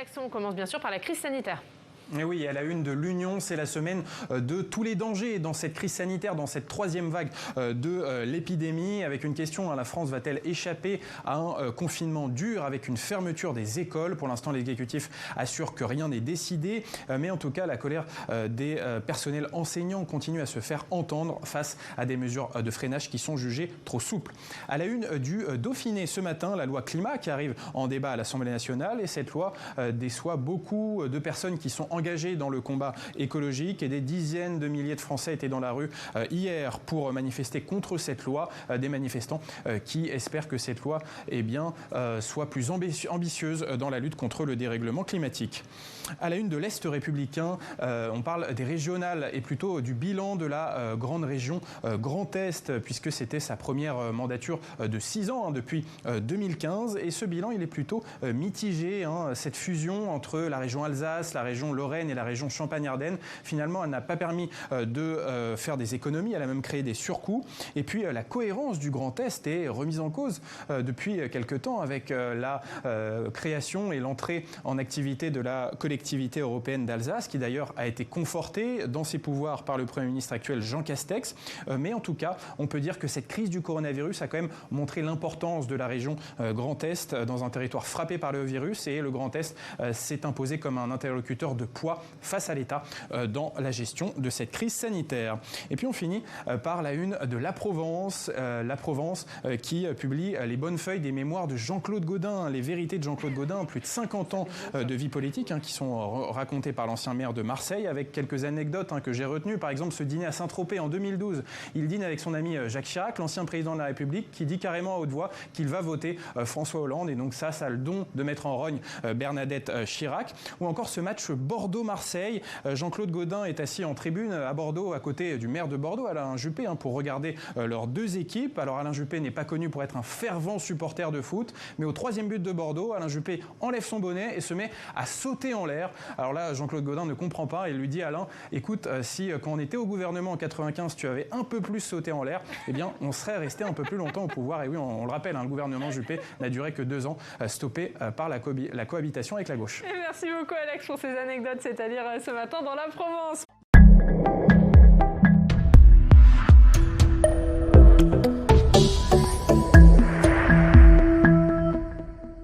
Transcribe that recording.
Alex, on commence bien sûr par la crise sanitaire. Et oui, à la une de l'Union, c'est la semaine de tous les dangers dans cette crise sanitaire, dans cette troisième vague de l'épidémie. Avec une question, la France va-t-elle échapper à un confinement dur avec une fermeture des écoles? Pour l'instant, l'exécutif assure que rien n'est décidé. Mais en tout cas, la colère des personnels enseignants continue à se faire entendre face à des mesures de freinage qui sont jugées trop souples. À la une du Dauphiné, ce matin, la loi climat qui arrive en débat à l'Assemblée nationale. Et cette loi déçoit beaucoup de personnes qui sont engagés dans le combat écologique et des dizaines de milliers de Français étaient dans la rue hier pour manifester contre cette loi. Des manifestants qui espèrent que cette loi soit plus ambitieuse dans la lutte contre le dérèglement climatique. À la une de l'Est républicain, on parle des régionales et plutôt du bilan de la grande région Grand Est, puisque c'était sa première mandature de 6 ans depuis 2015. Et ce bilan, il est plutôt mitigé. Cette fusion entre la région Alsace, la région Lorraine et la région Champagne-Ardenne, finalement, elle n'a pas permis de faire des économies, elle a même créé des surcoûts. Et puis, la cohérence du Grand Est est remise en cause depuis quelque temps avec la création et l'entrée en activité de la collectivité européenne d'Alsace, qui d'ailleurs a été confortée dans ses pouvoirs par le Premier ministre actuel Jean Castex. Mais en tout cas, on peut dire que cette crise du coronavirus a quand même montré l'importance de la région Grand Est dans un territoire frappé par le virus, et le Grand Est s'est imposé comme un interlocuteur de poids face à l'État dans la gestion de cette crise sanitaire. Et puis on finit par la une de la Provence qui publie les bonnes feuilles des mémoires de Jean-Claude Gaudin, les vérités de Jean-Claude Gaudin, plus de 50 ans de vie politique qui sont racontées par l'ancien maire de Marseille, avec quelques anecdotes que j'ai retenues. Par exemple, ce dîner à Saint-Tropez en 2012, il dîne avec son ami Jacques Chirac, l'ancien président de la République, qui dit carrément à haute voix qu'il va voter François Hollande, et donc ça a le don de mettre en rogne Bernadette Chirac. Ou encore ce match Bordeaux-Marseille. Jean-Claude Gaudin est assis en tribune à Bordeaux à côté du maire de Bordeaux, Alain Juppé, pour regarder leurs deux équipes. Alors Alain Juppé n'est pas connu pour être un fervent supporter de foot, mais au troisième but de Bordeaux, Alain Juppé enlève son bonnet et se met à sauter en l'air. Alors là, Jean-Claude Gaudin ne comprend pas et lui dit: Alain, écoute, si quand on était au gouvernement en 95, tu avais un peu plus sauté en l'air, eh bien on serait resté un peu plus longtemps au pouvoir. Et oui, on le rappelle, le gouvernement Juppé n'a duré que 2 ans, stoppé par la cohabitation avec la gauche. Et merci beaucoup Alex pour ces anecdotes, c'est à lire ce matin dans la Provence.